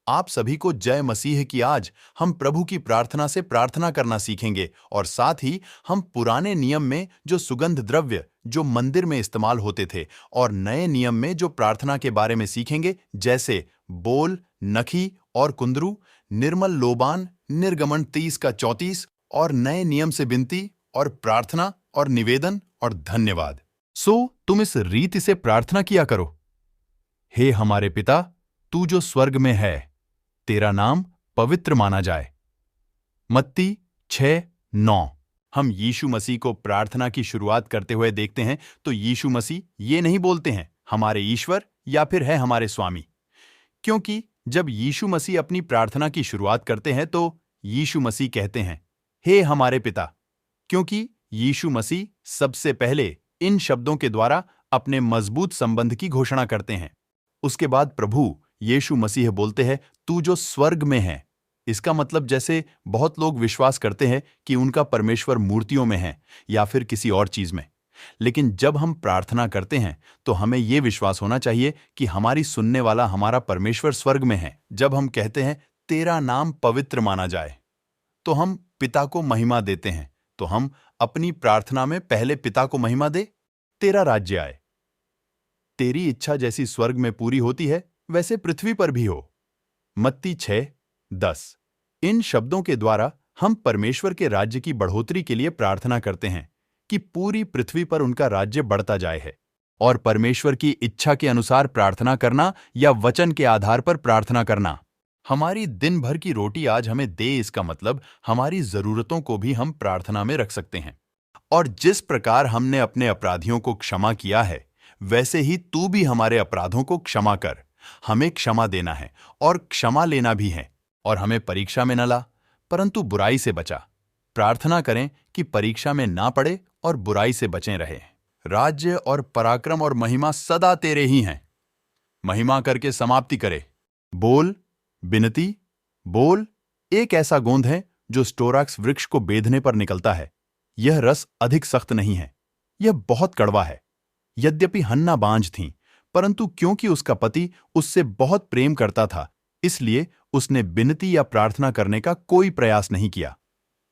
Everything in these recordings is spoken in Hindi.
आप सभी को जय मसीह की। आज हम प्रभु की प्रार्थना से प्रार्थना करना सीखेंगे और साथ ही हम पुराने नियम में जो सुगंध द्रव्य जो मंदिर में इस्तेमाल होते थे और नए नियम में जो प्रार्थना के बारे में सीखेंगे, जैसे बोल, नखी और कुंदरू, निर्मल लोबान, निर्गमन 30 का 34 और नए नियम से विनती और प्रार्थना और निवेदन और धन्यवाद। तुम इस रीति से प्रार्थना किया करो। हे हमारे पिता, तू जो स्वर्ग में है, तेरा नाम पवित्र माना जाए। मत्ती 6:9। हम यीशु मसीह को प्रार्थना की शुरुआत करते हुए देखते हैं तो यीशु मसीह ये नहीं बोलते हैं हमारे ईश्वर या फिर है हमारे स्वामी, क्योंकि जब यीशु मसीह अपनी प्रार्थना की शुरुआत करते हैं तो यीशु मसीह कहते हैं हे हमारे पिता, क्योंकि यीशु मसीह सबसे पहले इन शब्दों के द्वारा अपने मजबूत संबंध की घोषणा करते हैं। उसके बाद प्रभु यीशु मसीह बोलते हैं तू जो स्वर्ग में है। इसका मतलब जैसे बहुत लोग विश्वास करते हैं कि उनका परमेश्वर मूर्तियों में है या फिर किसी और चीज में, लेकिन जब हम प्रार्थना करते हैं तो हमें यह विश्वास होना चाहिए कि हमारी सुनने वाला हमारा परमेश्वर स्वर्ग में है। जब हम कहते हैं तेरा नाम पवित्र माना जाए तो हम पिता को महिमा देते हैं। तो हम अपनी प्रार्थना में पहले पिता को महिमा दे, तेरा राज्य आए, तेरी इच्छा जैसी स्वर्ग में पूरी होती है वैसे पृथ्वी पर भी हो। मत्ती 6:10। इन शब्दों के द्वारा हम परमेश्वर के राज्य की बढ़ोतरी के लिए प्रार्थना करते हैं कि पूरी पृथ्वी पर उनका राज्य बढ़ता जाए है। और परमेश्वर की इच्छा के अनुसार प्रार्थना करना या वचन के आधार पर प्रार्थना करना। हमारी दिन भर की रोटी आज हमें दे, इसका मतलब हमारी जरूरतों को भी हम प्रार्थना में रख सकते हैं। और जिस प्रकार हमने अपने अपराधियों को क्षमा किया है, वैसे ही तू भी हमारे अपराधों को क्षमा कर। हमें क्षमा देना है और क्षमा लेना भी है। और हमें परीक्षा में न ला, परंतु बुराई से बचा। प्रार्थना करें कि परीक्षा में ना पड़े और बुराई से बचे रहे। राज्य और पराक्रम और महिमा सदा तेरे ही हैं। महिमा करके समाप्ति करे। बोल, विनती, बोल एक ऐसा गोंद है जो स्टोराक्स वृक्ष को बेधने पर निकलता है। यह रस अधिक सख्त नहीं है, यह बहुत कड़वा है। यद्यपि हन्ना बांझ थी, परंतु क्योंकि उसका पति उससे बहुत प्रेम करता था, इसलिए उसने विनती या प्रार्थना करने का कोई प्रयास नहीं किया।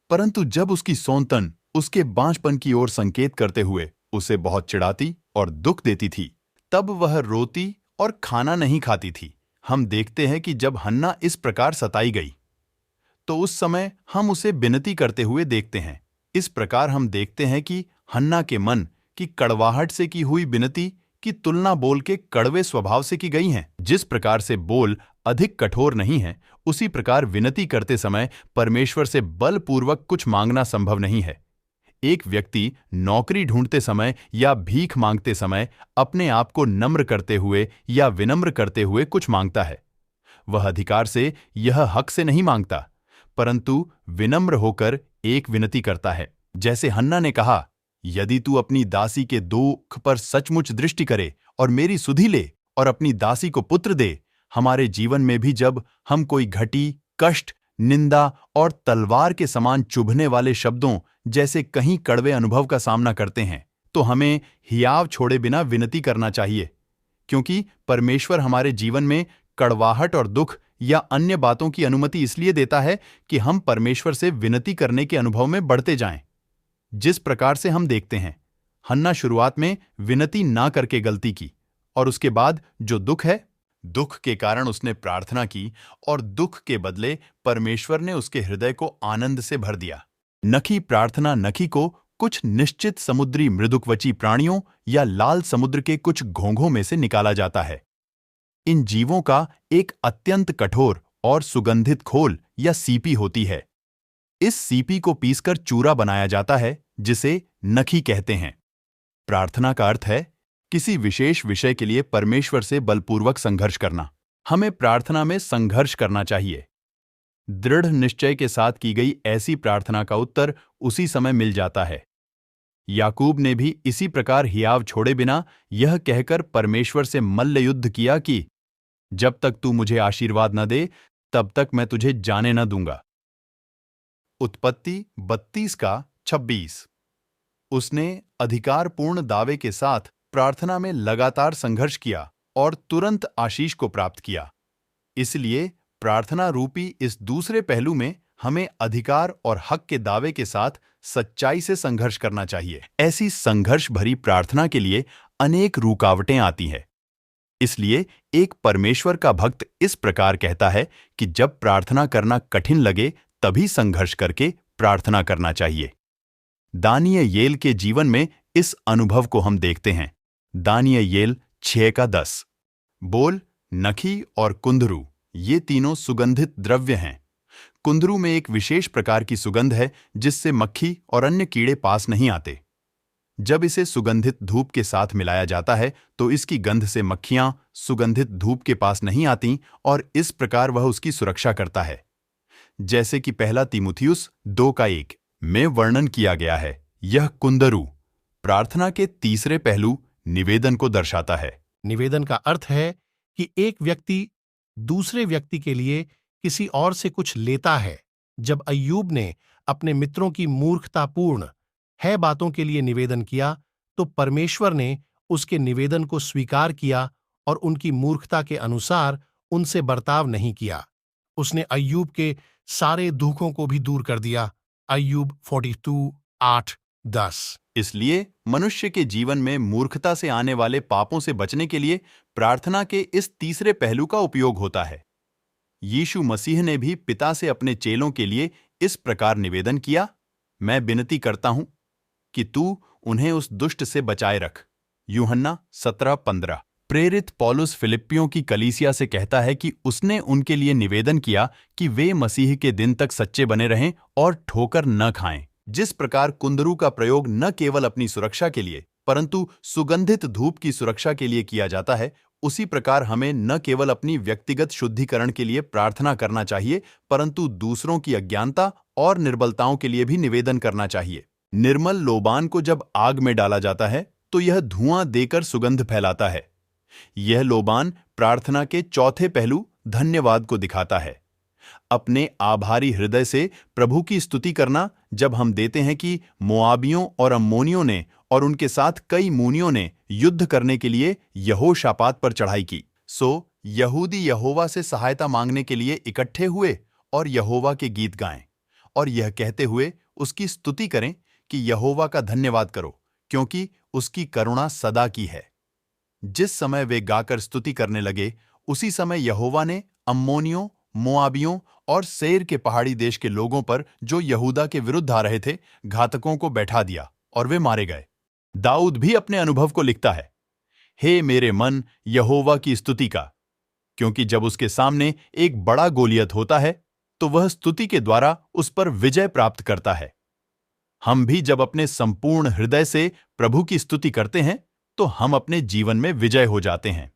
परंतु जब उसकी सौंतन उसके बांझपन की ओर संकेत करते हुए उसे बहुत चिढ़ाती और दुख देती थी, तब वह रोती और खाना नहीं खाती थी। हम देखते हैं कि जब हन्ना इस प्रकार सताई गई तो उस समय हम उसे विनती करते हुए देखते हैं। इस प्रकार हम देखते हैं कि हन्ना के मन की कड़वाहट से की हुई विनती की तुलना बोल के कड़वे स्वभाव से की गई है। जिस प्रकार से बोल अधिक कठोर नहीं है, उसी प्रकार विनती करते समय परमेश्वर से बलपूर्वक कुछ मांगना संभव नहीं है। एक व्यक्ति नौकरी ढूंढते समय या भीख मांगते समय अपने आप को नम्र करते हुए या विनम्र करते हुए कुछ मांगता है। वह अधिकार से, यह हक से नहीं मांगता, परंतु विनम्र होकर एक विनती करता है। जैसे हन्ना ने कहा, यदि तू अपनी दासी के दुख पर सचमुच दृष्टि करे और मेरी सुधि ले और अपनी दासी को पुत्र दे। हमारे जीवन में भी जब हम कोई घटी, कष्ट, निंदा और तलवार के समान चुभने वाले शब्दों जैसे कहीं कड़वे अनुभव का सामना करते हैं, तो हमें हियाव छोड़े बिना विनती करना चाहिए, क्योंकि परमेश्वर हमारे जीवन में कड़वाहट और दुख या अन्य बातों की अनुमति इसलिए देता है कि हम परमेश्वर से विनती करने के अनुभव में बढ़ते जाएं। जिस प्रकार से हम देखते हैं, हन्ना शुरुआत में विनती ना करके गलती की और उसके बाद जो दुख है, दुख के कारण उसने प्रार्थना की और दुख के बदले परमेश्वर ने उसके हृदय को आनंद से भर दिया। नखी प्रार्थना नखी को कुछ निश्चित समुद्री मृदुकवची प्राणियों या लाल समुद्र के कुछ घोंघों में से निकाला जाता है। इन जीवों का एक अत्यंत कठोर और सुगंधित खोल या सीपी होती है। इस सीपी को पीसकर चूरा बनाया जाता है, जिसे नखी कहते हैं। प्रार्थना का अर्थ है किसी विशेष विषय के लिए परमेश्वर से बलपूर्वक संघर्ष करना। हमें प्रार्थना में संघर्ष करना चाहिए। दृढ़ निश्चय के साथ की गई ऐसी प्रार्थना का उत्तर उसी समय मिल जाता है। याकूब ने भी इसी प्रकार हियाव छोड़े बिना यह कहकर परमेश्वर से मल्ल युद्ध किया कि जब तक तू मुझे आशीर्वाद न दे, तब तक मैं तुझे जाने न दूंगा। उत्पत्ति 32 का 26। उसने अधिकारपूर्ण दावे के साथ प्रार्थना में लगातार संघर्ष किया और तुरंत आशीष को प्राप्त किया। इसलिए प्रार्थना रूपी इस दूसरे पहलू में हमें अधिकार और हक के दावे के साथ सच्चाई से संघर्ष करना चाहिए। ऐसी संघर्ष भरी प्रार्थना के लिए अनेक रुकावटें आती हैं। इसलिए एक परमेश्वर का भक्त इस प्रकार कहता है कि जब प्रार्थना करना कठिन लगे तभी संघर्ष करके प्रार्थना करना चाहिए। दानियेल के जीवन में इस अनुभव को हम देखते हैं। दानियेल 6:10। बोल, नखी और कुंदरू ये तीनों सुगंधित द्रव्य हैं। कुंदरू में एक विशेष प्रकार की सुगंध है जिससे मक्खी और अन्य कीड़े पास नहीं आते। जब इसे सुगंधित धूप के साथ मिलाया जाता है तो इसकी गंध से मक्खियां सुगंधित धूप के पास नहीं आती और इस प्रकार वह उसकी सुरक्षा करता है। जैसे कि पहला तीमुथियुस 2:1 में वर्णन किया गया है, यह कुंदरू प्रार्थना के तीसरे पहलू निवेदन को दर्शाता है। निवेदन का अर्थ है कि एक व्यक्ति दूसरे व्यक्ति के लिए किसी और से कुछ लेता है। जब अय्यूब ने अपने मित्रों की मूर्खतापूर्ण है बातों के लिए निवेदन किया तो परमेश्वर ने उसके निवेदन को स्वीकार किया और उनकी मूर्खता के अनुसार उनसे बर्ताव नहीं किया। उसने अय्यूब के सारे दुखों को भी दूर कर दिया। अय्यूब 42:8-10। इसलिए मनुष्य के जीवन में मूर्खता से आने वाले पापों से बचने के लिए प्रार्थना के इस तीसरे पहलू का उपयोग होता है। यीशु मसीह ने भी पिता से अपने चेलों के लिए इस प्रकार निवेदन किया, मैं विनती करता हूं कि तू उन्हें उस दुष्ट से बचाए रख। यूहन्ना 17:15। प्रेरित पौलुस फिलिप्पियों की कलीसिया से कहता है कि उसने उनके लिए निवेदन किया कि वे मसीह के दिन तक सच्चे बने रहें और ठोकर न खाएं। जिस प्रकार कुंदरू का प्रयोग न केवल अपनी सुरक्षा के लिए परंतु सुगंधित धूप की सुरक्षा के लिए किया जाता है, उसी प्रकार हमें न केवल अपनी व्यक्तिगत शुद्धिकरण के लिए प्रार्थना करना चाहिए परंतु दूसरों की अज्ञानता और निर्बलताओं के लिए भी निवेदन करना चाहिए। निर्मल लोबान को जब आग में डाला जाता है तो यह धुआं देकर सुगंध फैलाता है। यह लोबान प्रार्थना के चौथे पहलू धन्यवाद को दिखाता है। अपने आभारी हृदय से प्रभु की स्तुति करना। जब हम देते हैं कि मोआबियों और अम्मोनियों ने और उनके साथ कई मूनियों ने युद्ध करने के लिए यहोशापात पर चढ़ाई की, सो यहूदी यहोवा से सहायता मांगने के लिए इकट्ठे हुए और यहोवा के गीत गाएं और यह कहते हुए उसकी स्तुति करें कि यहोवा का धन्यवाद करो क्योंकि उसकी करुणा सदा की है। जिस समय वे गाकर स्तुति करने लगे उसी समय यहोवा ने अम्मोनियों, मोआबियों और सेर के पहाड़ी देश के लोगों पर जो यहूदा के विरुद्ध आ रहे थे घातकों को बैठा दिया और वे मारे गए। दाऊद भी अपने अनुभव को लिखता है, हे मेरे मन यहोवा की स्तुति का, क्योंकि जब उसके सामने एक बड़ा गोलियत होता है तो वह स्तुति के द्वारा उस पर विजय प्राप्त करता है। हम भी जब अपने संपूर्ण हृदय से प्रभु की स्तुति करते हैं तो हम अपने जीवन में विजय हो जाते हैं।